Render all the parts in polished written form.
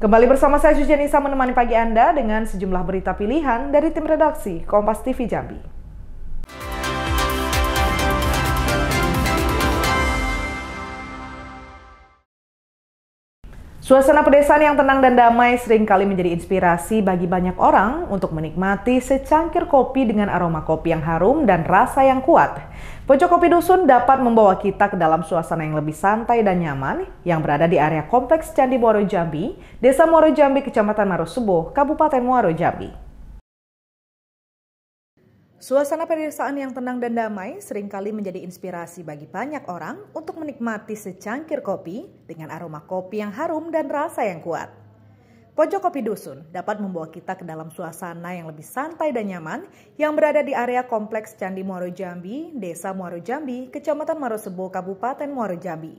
Kembali bersama saya Jujanisa menemani pagi Anda dengan sejumlah berita pilihan dari tim redaksi Kompas TV Jambi. Suasana pedesaan yang tenang dan damai seringkali menjadi inspirasi bagi banyak orang untuk menikmati secangkir kopi dengan aroma kopi yang harum dan rasa yang kuat. Pojok Kopi Dusun dapat membawa kita ke dalam suasana yang lebih santai dan nyaman yang berada di area Kompleks Candi Muaro Jambi, Desa Muaro Jambi, Kecamatan Marosebo, Kabupaten Muaro Jambi. Suasana pedesaan yang tenang dan damai seringkali menjadi inspirasi bagi banyak orang untuk menikmati secangkir kopi dengan aroma kopi yang harum dan rasa yang kuat. Pojok Kopi Dusun dapat membawa kita ke dalam suasana yang lebih santai dan nyaman yang berada di area Kompleks Candi Muaro Jambi, Desa Muaro Jambi, Kecamatan Marosebo, Kabupaten Muaro Jambi.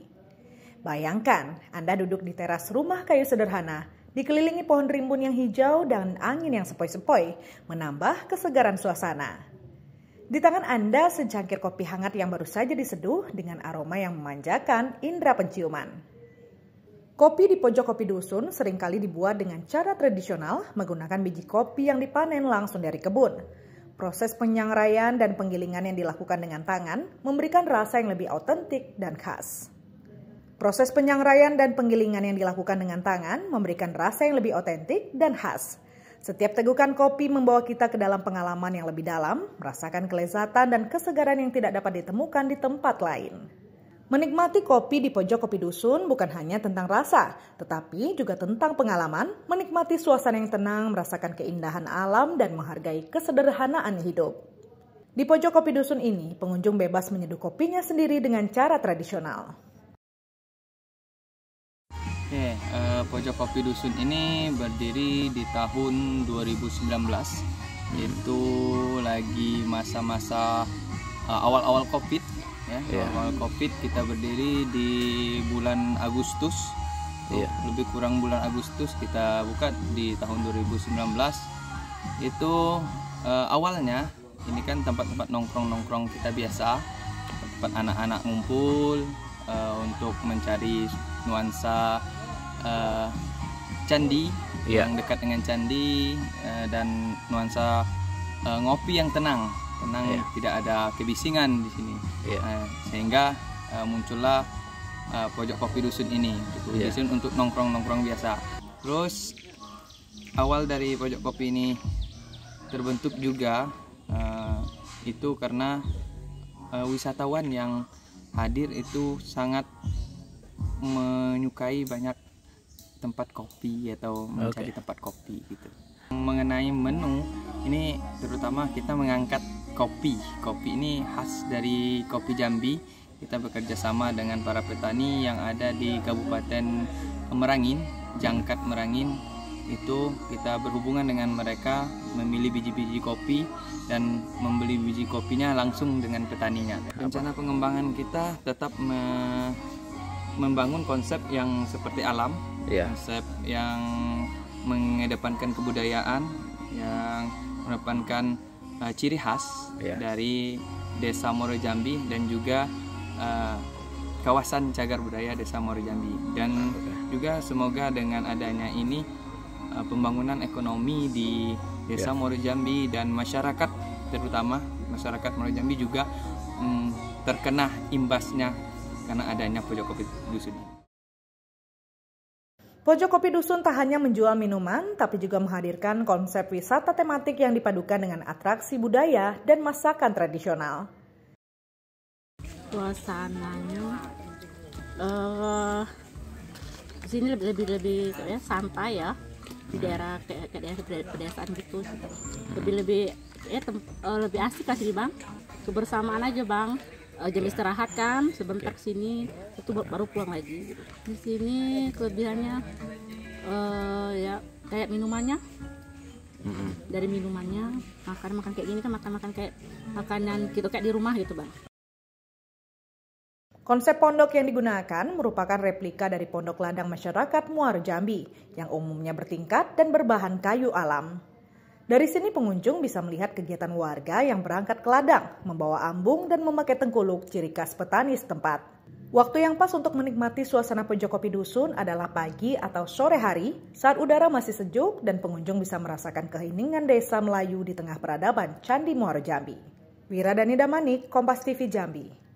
Bayangkan Anda duduk di teras rumah kayu sederhana, dikelilingi pohon rimbun yang hijau dan angin yang sepoi-sepoi, menambah kesegaran suasana. Di tangan Anda secangkir kopi hangat yang baru saja diseduh dengan aroma yang memanjakan indera penciuman. Kopi di Pojok Kopi Dusun seringkali dibuat dengan cara tradisional menggunakan biji kopi yang dipanen langsung dari kebun. Proses penyangraian dan penggilingan yang dilakukan dengan tangan memberikan rasa yang lebih autentik dan khas. Proses penyangraian dan penggilingan yang dilakukan dengan tangan memberikan rasa yang lebih otentik dan khas. Setiap tegukan kopi membawa kita ke dalam pengalaman yang lebih dalam, merasakan kelezatan dan kesegaran yang tidak dapat ditemukan di tempat lain. Menikmati kopi di Pojok Kopi Dusun bukan hanya tentang rasa, tetapi juga tentang pengalaman, menikmati suasana yang tenang, merasakan keindahan alam, dan menghargai kesederhanaan hidup. Di Pojok Kopi Dusun ini, pengunjung bebas menyeduh kopinya sendiri dengan cara tradisional. Pojok Kopi Dusun ini berdiri di tahun 2019, yaitu lagi masa-masa awal-awal COVID. Awal COVID kita berdiri di bulan Agustus, lebih kurang bulan Agustus kita buka di tahun 2019. Itu awalnya ini kan tempat-tempat nongkrong kita biasa, tempat anak-anak ngumpul untuk mencari nuansa candi yang dekat dengan candi dan nuansa ngopi yang tenang, tidak ada kebisingan di sini. Sehingga muncullah Pojok Kopi Dusun ini, Dusun untuk nongkrong biasa. Terus awal dari Pojok Kopi ini terbentuk juga itu karena wisatawan yang hadir itu sangat menyukai banyak tempat kopi atau mencari tempat kopi gitu. Mengenai menu ini terutama kita mengangkat kopi ini khas dari Kopi Jambi. Kita bekerja sama dengan para petani yang ada di Kabupaten Merangin, Jangkat Merangin. Itu kita berhubungan dengan mereka, memilih biji-biji kopi dan membeli biji kopinya langsung dengan petaninya. Rencana pengembangan kita tetap membangun konsep yang seperti alam, konsep yang mengedepankan kebudayaan, yang mengedepankan ciri khas dari Desa Muaro Jambi dan juga kawasan cagar budaya Desa Muaro Jambi. Dan juga semoga dengan adanya ini pembangunan ekonomi di Desa Muaro Jambi dan masyarakat, terutama masyarakat Muaro Jambi juga terkena imbasnya karena adanya Pojok Kopi Dusun ini. Pojok Kopi Dusun tak hanya menjual minuman, tapi juga menghadirkan konsep wisata tematik yang dipadukan dengan atraksi budaya dan masakan tradisional. Suasananya di sini lebih ya, santai ya, di daerah kayak daerah pedesaan gitu, lebih asik kasih bang, kebersamaan aja bang. Jam istirahat kan sebentar sini itu baru pulang lagi. Di sini kelebihannya ya kayak minumannya, dari minumannya makan kayak gini kan, makan kayak makanan gitu kayak di rumah gitu bang. Konsep pondok yang digunakan merupakan replika dari pondok ladang masyarakat Muaro Jambi yang umumnya bertingkat dan berbahan kayu alam. Dari sini pengunjung bisa melihat kegiatan warga yang berangkat ke ladang, membawa ambung dan memakai tengkuluk ciri khas petani setempat. Waktu yang pas untuk menikmati suasana pojok kopi dusun adalah pagi atau sore hari saat udara masih sejuk dan pengunjung bisa merasakan keheningan desa Melayu di tengah peradaban Candi Muaro Jambi. Wiradani Damanik, Kompas TV Jambi.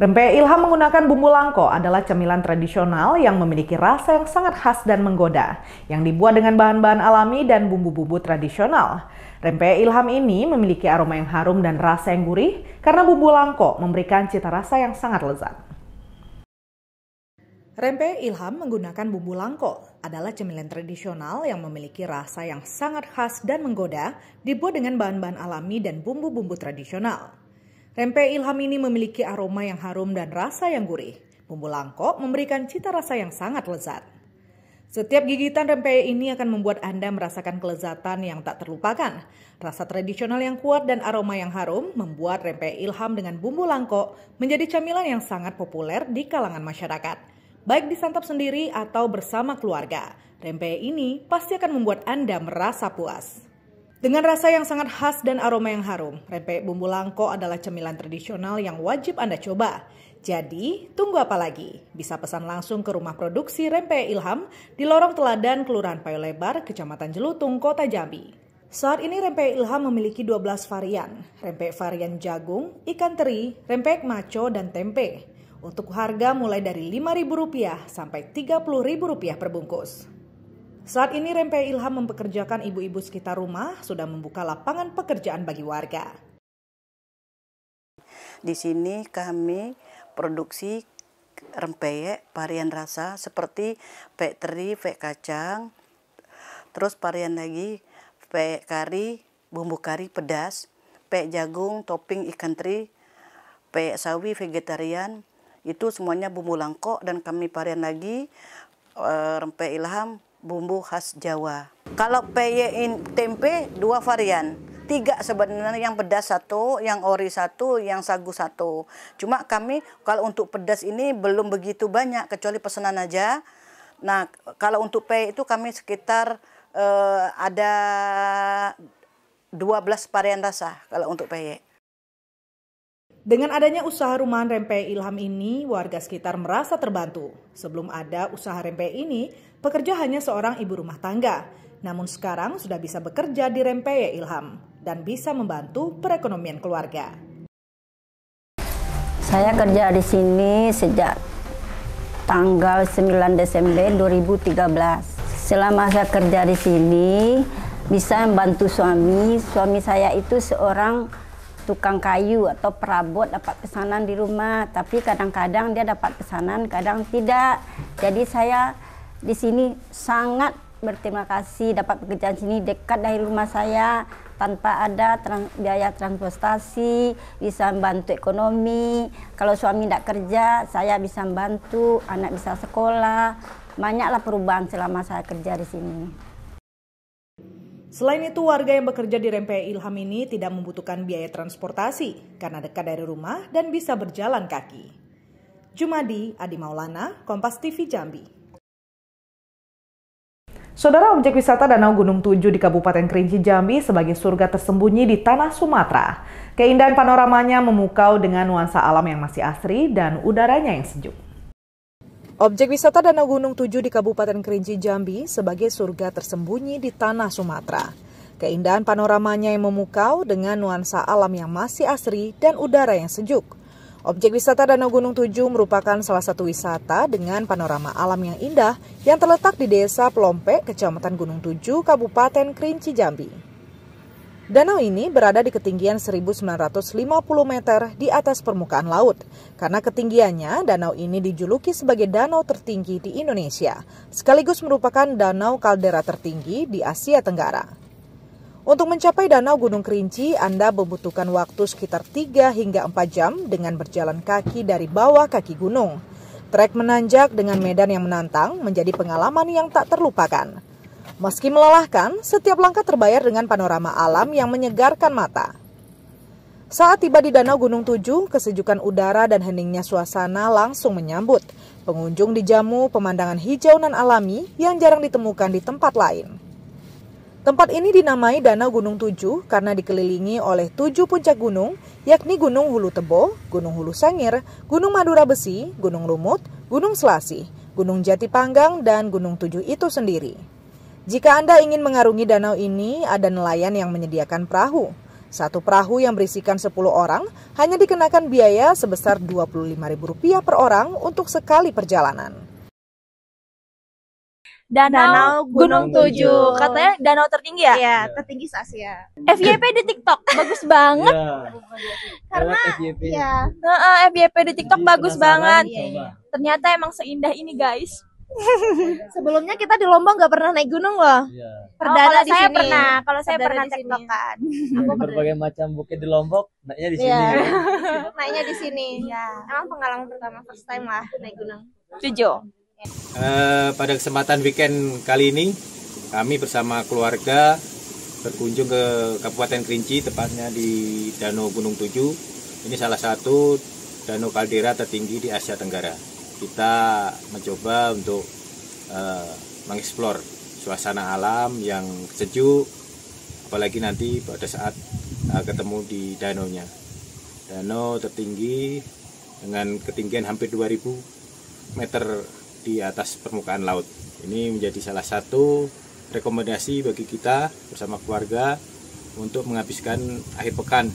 Rempeyek Ilham menggunakan bumbu langko adalah cemilan tradisional yang memiliki rasa yang sangat khas dan menggoda, yang dibuat dengan bahan-bahan alami dan bumbu-bumbu tradisional. Rempeyek Ilham ini memiliki aroma yang harum dan rasa yang gurih karena bumbu langko memberikan cita rasa yang sangat lezat. Rempeyek Ilham menggunakan bumbu langko adalah cemilan tradisional yang memiliki rasa yang sangat khas dan menggoda, dibuat dengan bahan-bahan alami dan bumbu-bumbu tradisional. Rempeyek Ilham ini memiliki aroma yang harum dan rasa yang gurih. Bumbu langko memberikan cita rasa yang sangat lezat. Setiap gigitan rempeyek ini akan membuat Anda merasakan kelezatan yang tak terlupakan. Rasa tradisional yang kuat dan aroma yang harum membuat rempeyek Ilham dengan bumbu langko menjadi camilan yang sangat populer di kalangan masyarakat. Baik disantap sendiri atau bersama keluarga, rempeyek ini pasti akan membuat Anda merasa puas. Dengan rasa yang sangat khas dan aroma yang harum, rempeyek bumbu langko adalah cemilan tradisional yang wajib Anda coba. Jadi, tunggu apa lagi? Bisa pesan langsung ke rumah produksi rempeyek Ilham di Lorong Teladan, Kelurahan Payo Lebar, Kecamatan Jelutung, Kota Jambi. Saat ini rempeyek Ilham memiliki 12 varian. Rempeyek varian jagung, ikan teri, rempeyek maco, dan tempe. Untuk harga mulai dari Rp5.000 sampai Rp30.000 per bungkus. Saat ini rempeyek Ilham mempekerjakan ibu-ibu sekitar rumah, sudah membuka lapangan pekerjaan bagi warga. Di sini kami produksi rempeyek varian rasa seperti peyek teri, peyek kacang, terus varian lagi peyek kari, bumbu kari pedas, peyek jagung, topping ikan teri, peyek sawi vegetarian, itu semuanya bumbu langko, dan kami varian lagi rempeyek Ilham bumbu khas Jawa. Kalau peyek tempe 2 varian. 3 sebenarnya, yang pedas 1, yang ori 1, yang sagu 1. Cuma kami kalau untuk pedas ini belum begitu banyak, kecuali pesanan aja. Nah, kalau untuk peyek itu kami sekitar ada 12 varian rasa kalau untuk peyek. Dengan adanya usaha rumahan rempeyek Ilham ini, warga sekitar merasa terbantu. Sebelum ada usaha rempeyek ini, pekerja hanya seorang ibu rumah tangga. Namun sekarang sudah bisa bekerja di rempeyek Ilham dan bisa membantu perekonomian keluarga. Saya kerja di sini sejak tanggal 9 Desember 2013. Selama saya kerja di sini, bisa membantu suami. Suami saya itu seorang tukang kayu atau perabot, dapat pesanan di rumah, tapi kadang-kadang dia dapat pesanan, kadang tidak. Jadi saya di sini sangat berterima kasih dapat pekerjaan sini, dekat dari rumah saya, tanpa ada biaya transportasi, bisa membantu ekonomi. Kalau suami tidak kerja, saya bisa membantu, anak bisa sekolah. Banyaklah perubahan selama saya kerja di sini. Selain itu, warga yang bekerja di rempeyek Ilham ini tidak membutuhkan biaya transportasi karena dekat dari rumah dan bisa berjalan kaki. Jumadi, Adi Maulana, Kompas TV Jambi. Saudara, objek wisata Danau Gunung Tujuh di Kabupaten Kerinci Jambi sebagai surga tersembunyi di tanah Sumatera. Keindahan panoramanya memukau dengan nuansa alam yang masih asri dan udaranya yang sejuk. Objek wisata Danau Gunung Tujuh di Kabupaten Kerinci Jambi sebagai surga tersembunyi di tanah Sumatera. Keindahan panoramanya yang memukau dengan nuansa alam yang masih asri dan udara yang sejuk. Objek wisata Danau Gunung Tujuh merupakan salah satu wisata dengan panorama alam yang indah yang terletak di Desa Pelompek, Kecamatan Gunung Tujuh, Kabupaten Kerinci Jambi. Danau ini berada di ketinggian 1950 meter di atas permukaan laut. Karena ketinggiannya, danau ini dijuluki sebagai danau tertinggi di Indonesia, sekaligus merupakan danau kaldera tertinggi di Asia Tenggara. Untuk mencapai Danau Gunung Kerinci, Anda membutuhkan waktu sekitar 3 hingga 4 jam dengan berjalan kaki dari bawah kaki gunung. Trek menanjak dengan medan yang menantang menjadi pengalaman yang tak terlupakan. Meski melelahkan, setiap langkah terbayar dengan panorama alam yang menyegarkan mata. Saat tiba di Danau Gunung Tujuh, kesejukan udara dan heningnya suasana langsung menyambut. Pengunjung dijamu pemandangan hijau nan alami yang jarang ditemukan di tempat lain. Tempat ini dinamai Danau Gunung Tujuh karena dikelilingi oleh 7 puncak gunung yakni Gunung Hulu Tebo, Gunung Hulu Sangir, Gunung Madura Besi, Gunung Lumut, Gunung Selasih, Gunung Jati Panggang, dan Gunung Tujuh itu sendiri. Jika Anda ingin mengarungi danau ini, ada nelayan yang menyediakan perahu. Satu perahu yang berisikan 10 orang hanya dikenakan biaya sebesar Rp25.000 per orang untuk sekali perjalanan. Danau Gunung Tujuh. Katanya danau tertinggi ya? Iya, tertinggi se-Asia. FYP di TikTok bagus banget. Karena FYP. ya, FYP di TikTok bagus banget. iya. Ternyata emang seindah ini, guys. Sebelumnya kita di Lombok nggak pernah naik gunung loh. Perdana Kalau di saya sini. pernah, kalau saya Perdana pernah di sini. tektokan. Berbagai macam bukit di Lombok, naiknya di sini. Iya. Ya. Naiknya di sini. Iya. Emang pengalaman pertama, first time lah naik gunung. 7. Pada kesempatan weekend kali ini, kami bersama keluarga berkunjung ke Kabupaten Kerinci, tepatnya di Danau Gunung Tujuh. Ini salah satu danau kaldera tertinggi di Asia Tenggara. Kita mencoba untuk mengeksplor suasana alam yang sejuk, apalagi nanti pada saat ketemu di danaunya. Danau tertinggi dengan ketinggian hampir 2000 meter di atas permukaan laut. Ini menjadi salah satu rekomendasi bagi kita bersama keluarga untuk menghabiskan akhir pekan.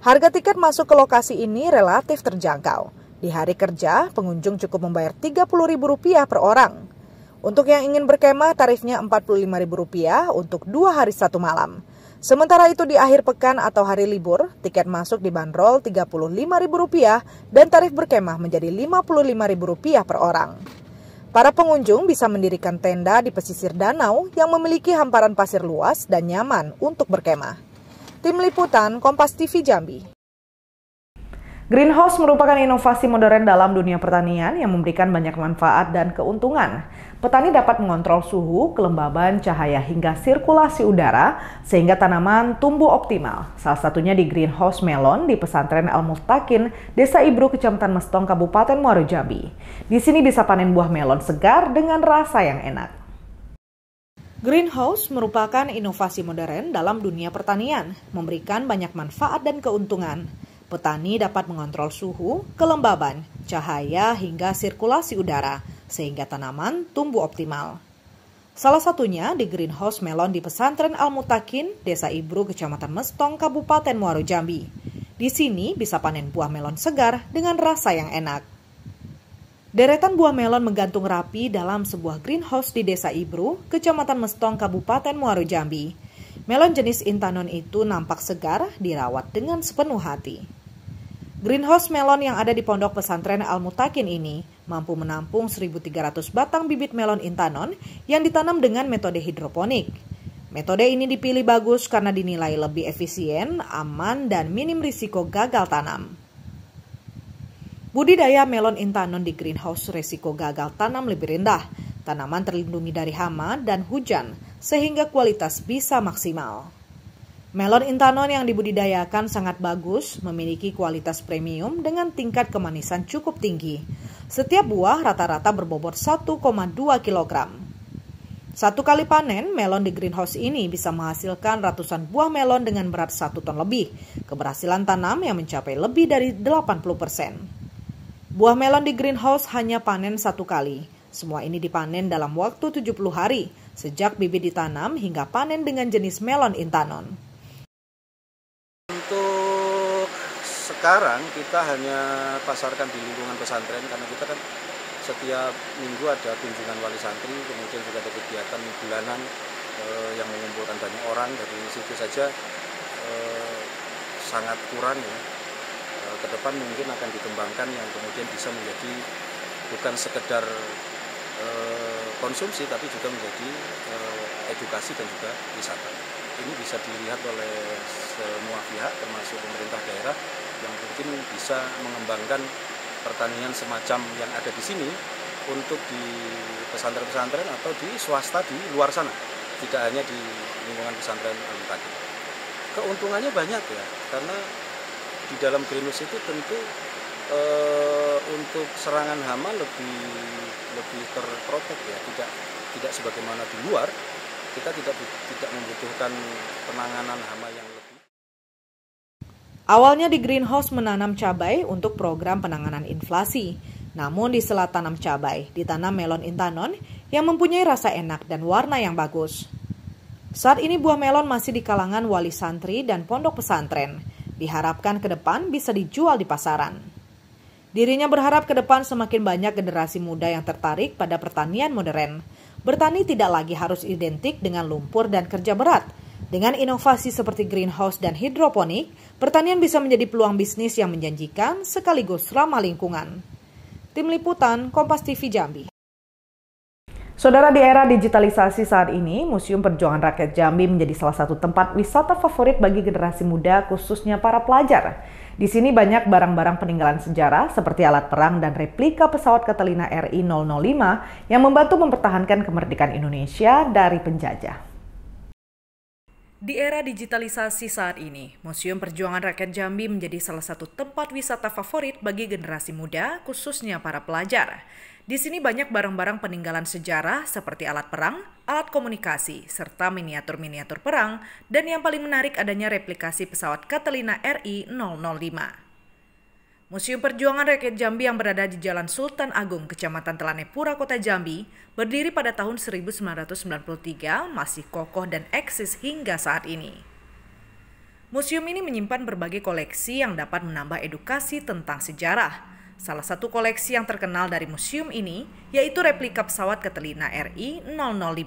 Harga tiket masuk ke lokasi ini relatif terjangkau. Di hari kerja, pengunjung cukup membayar Rp30.000 per orang. Untuk yang ingin berkemah, tarifnya Rp45.000 untuk 2 hari 1 malam. Sementara itu di akhir pekan atau hari libur, tiket masuk dibanderol Rp35.000 dan tarif berkemah menjadi Rp55.000 per orang. Para pengunjung bisa mendirikan tenda di pesisir danau yang memiliki hamparan pasir luas dan nyaman untuk berkemah. Tim Liputan Kompas TV Jambi. Greenhouse merupakan inovasi modern dalam dunia pertanian yang memberikan banyak manfaat dan keuntungan. Petani dapat mengontrol suhu, kelembaban, cahaya hingga sirkulasi udara sehingga tanaman tumbuh optimal. Salah satunya di Greenhouse Melon di Pesantren Al-Muftakin, Desa Ibru, Kecamatan Mestong, Kabupaten Muaro Jambi. Di sini bisa panen buah melon segar dengan rasa yang enak. Greenhouse merupakan inovasi modern dalam dunia pertanian, memberikan banyak manfaat dan keuntungan. Petani dapat mengontrol suhu, kelembaban, cahaya hingga sirkulasi udara, sehingga tanaman tumbuh optimal. Salah satunya di Greenhouse Melon di Pesantren Al-Muftakin, Desa Ibru, Kecamatan Mestong, Kabupaten Muaro Jambi. Di sini bisa panen buah melon segar dengan rasa yang enak. Deretan buah melon menggantung rapi dalam sebuah greenhouse di Desa Ibru, Kecamatan Mestong, Kabupaten Muaro Jambi. Melon jenis Intanon itu nampak segar, dirawat dengan sepenuh hati. Greenhouse melon yang ada di Pondok Pesantren Al-Muftakin ini mampu menampung 1.300 batang bibit melon Intanon yang ditanam dengan metode hidroponik. Metode ini dipilih bagus karena dinilai lebih efisien, aman, dan minim risiko gagal tanam. Budidaya melon Intanon di greenhouse risiko gagal tanam lebih rendah. Tanaman terlindungi dari hama dan hujan, sehingga kualitas bisa maksimal. Melon Intanon yang dibudidayakan sangat bagus, memiliki kualitas premium dengan tingkat kemanisan cukup tinggi. Setiap buah rata-rata berbobot 1,2 kg. Satu kali panen, melon di greenhouse ini bisa menghasilkan ratusan buah melon dengan berat 1 ton lebih. Keberhasilan tanam yang mencapai lebih dari 80%. Buah melon di greenhouse hanya panen 1 kali. Semua ini dipanen dalam waktu 70 hari, sejak bibit ditanam hingga panen dengan jenis melon Intanon. Untuk sekarang kita hanya pasarkan di lingkungan pesantren karena kita kan setiap minggu ada kunjungan wali santri, kemudian juga ada kegiatan bulanan yang mengumpulkan banyak orang. Dari situ saja sangat kurang ya. Ke depan mungkin akan dikembangkan yang kemudian bisa menjadi bukan sekedar konsumsi tapi juga menjadi edukasi dan juga wisata. Ini bisa dilihat oleh semua pihak termasuk pemerintah daerah yang mungkin bisa mengembangkan pertanian semacam yang ada di sini untuk di pesantren-pesantren atau di swasta di luar sana, tidak hanya di lingkungan pesantren Al-Muftakin. Keuntungannya banyak ya, karena di dalam greenhouse itu tentu untuk serangan hama lebih terprotek ya, tidak sebagaimana di luar. Kita tidak membutuhkan penanganan hama yang lebih Awalnya di greenhouse menanam cabai untuk program penanganan inflasi. Namun di sela tanam cabai, ditanam melon intanon yang mempunyai rasa enak dan warna yang bagus. Saat ini buah melon masih di kalangan wali santri dan pondok pesantren. Diharapkan ke depan bisa dijual di pasaran. Dirinya berharap ke depan semakin banyak generasi muda yang tertarik pada pertanian modern. Bertani tidak lagi harus identik dengan lumpur dan kerja berat. Dengan inovasi seperti greenhouse dan hidroponik, pertanian bisa menjadi peluang bisnis yang menjanjikan sekaligus ramah lingkungan. Tim Liputan, Kompas TV Jambi. Saudara, di era digitalisasi saat ini, Museum Perjuangan Rakyat Jambi menjadi salah satu tempat wisata favorit bagi generasi muda, khususnya para pelajar. Di sini banyak barang-barang peninggalan sejarah seperti alat perang dan replika pesawat Catalina RI-005 yang membantu mempertahankan kemerdekaan Indonesia dari penjajah. Di era digitalisasi saat ini, Museum Perjuangan Rakyat Jambi menjadi salah satu tempat wisata favorit bagi generasi muda, khususnya para pelajar. Di sini banyak barang-barang peninggalan sejarah seperti alat perang, alat komunikasi, serta miniatur-miniatur perang, dan yang paling menarik adanya replikasi pesawat Catalina RI-005. Museum Perjuangan Rakyat Jambi yang berada di Jalan Sultan Agung, Kecamatan Telanepura, Kota Jambi, berdiri pada tahun 1993, masih kokoh dan eksis hingga saat ini. Museum ini menyimpan berbagai koleksi yang dapat menambah edukasi tentang sejarah. Salah satu koleksi yang terkenal dari museum ini yaitu replika pesawat Catalina RI-005.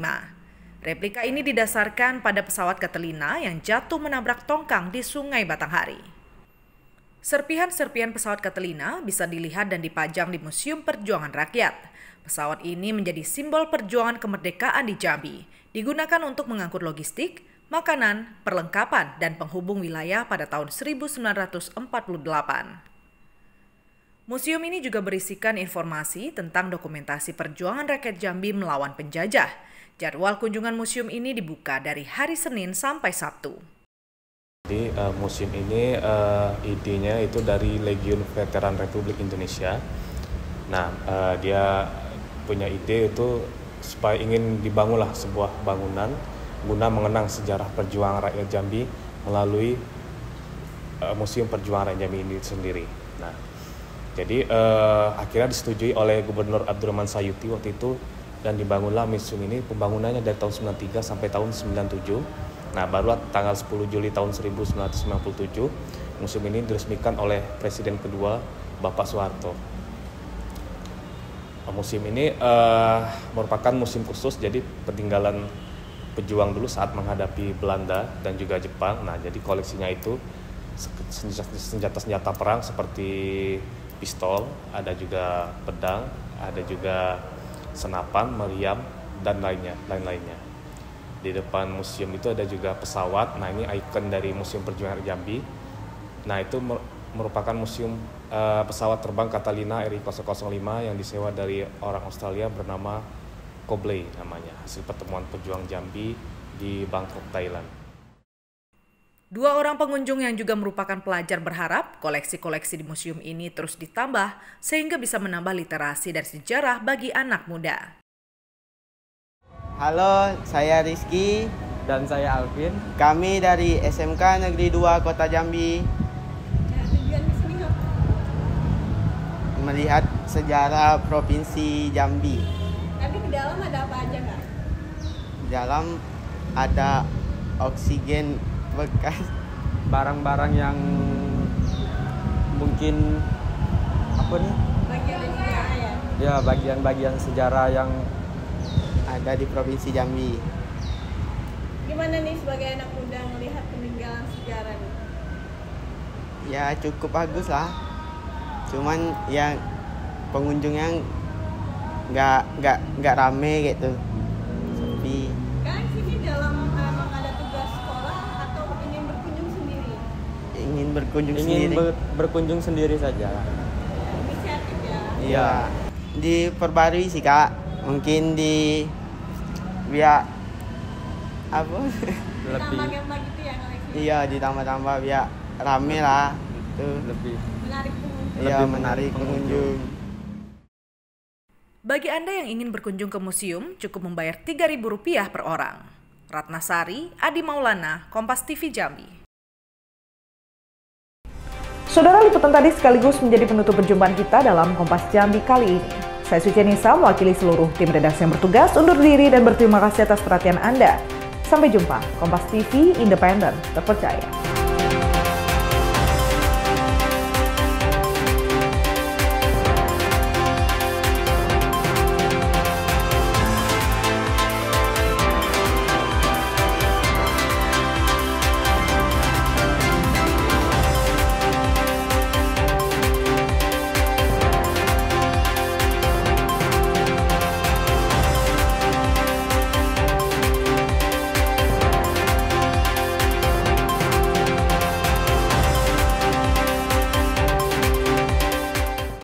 Replika ini didasarkan pada pesawat Catalina yang jatuh menabrak tongkang di Sungai Batanghari. Serpihan-serpihan pesawat Catalina bisa dilihat dan dipajang di Museum Perjuangan Rakyat. Pesawat ini menjadi simbol perjuangan kemerdekaan di Jambi. Digunakan untuk mengangkut logistik, makanan, perlengkapan, dan penghubung wilayah pada tahun 1948. Museum ini juga berisikan informasi tentang dokumentasi perjuangan rakyat Jambi melawan penjajah. Jadwal kunjungan museum ini dibuka dari hari Senin sampai Sabtu. Jadi museum ini idenya itu dari Legiun Veteran Republik Indonesia. Nah, dia punya ide itu supaya ingin dibangunlah sebuah bangunan guna mengenang sejarah perjuangan rakyat Jambi melalui Museum Perjuangan Rakyat Jambi ini sendiri. Nah, jadi akhirnya disetujui oleh Gubernur Abdurrahman Sayuti waktu itu dan dibangunlah museum ini. Pembangunannya dari tahun 93 sampai tahun 97. Nah, baru tanggal 10 Juli tahun 1997, museum ini diresmikan oleh Presiden kedua, Bapak Soeharto. Museum ini merupakan museum khusus, jadi peninggalan pejuang dulu saat menghadapi Belanda dan juga Jepang. Nah, jadi koleksinya itu senjata-senjata perang seperti pistol, ada juga pedang, ada juga senapan, meriam, dan lain-lainnya. Di depan museum itu ada juga pesawat. Nah, ini ikon dari Museum Perjuangan Jambi. Nah, itu merupakan museum pesawat terbang Catalina RI-005 yang disewa dari orang Australia bernama Cobley namanya, hasil pertemuan pejuang Jambi di Bangkok, Thailand. Dua orang pengunjung yang juga merupakan pelajar berharap koleksi-koleksi di museum ini terus ditambah sehingga bisa menambah literasi dan sejarah bagi anak muda. Halo, saya Rizky. Dan saya Alvin. Kami dari SMK Negeri 2 Kota Jambi. Tujuan di sini apa? Melihat sejarah Provinsi Jambi. Tapi di dalam ada apa aja, Kak? Di dalam ada oksigen bekas. Barang-barang yang mungkin apa nih? Bagian dari sejarah ya? Ya, bagian-bagian sejarah yang ada di Provinsi Jambi. Gimana nih sebagai anak muda melihat peninggalan sejarah nih? Ya cukup bagus lah. Cuman yang pengunjungnya nggak rame gitu. Sepi. Kan sini dalam memang ada tugas sekolah atau ingin berkunjung sendiri? Ingin berkunjung sendiri saja. Inisiatif ya? Iya. Diperbarui sih, Kak. Mungkin di biar apa ditambah gitu ya koleksi? Iya, ditambah biar rame lah gitu. Lebih menarik pengunjung. Iya, menarik pengunjung. Bagi Anda yang ingin berkunjung ke museum, cukup membayar Rp3.000 per orang. Ratnasari, Adi Maulana, Kompas TV Jambi. Saudara, liputan tadi sekaligus menjadi penutup perjumpaan kita dalam Kompas Jambi kali ini. Saya Suci Nisa, mewakili seluruh tim redaksi yang bertugas, undur diri dan berterima kasih atas perhatian Anda. Sampai jumpa, Kompas TV, independen, terpercaya.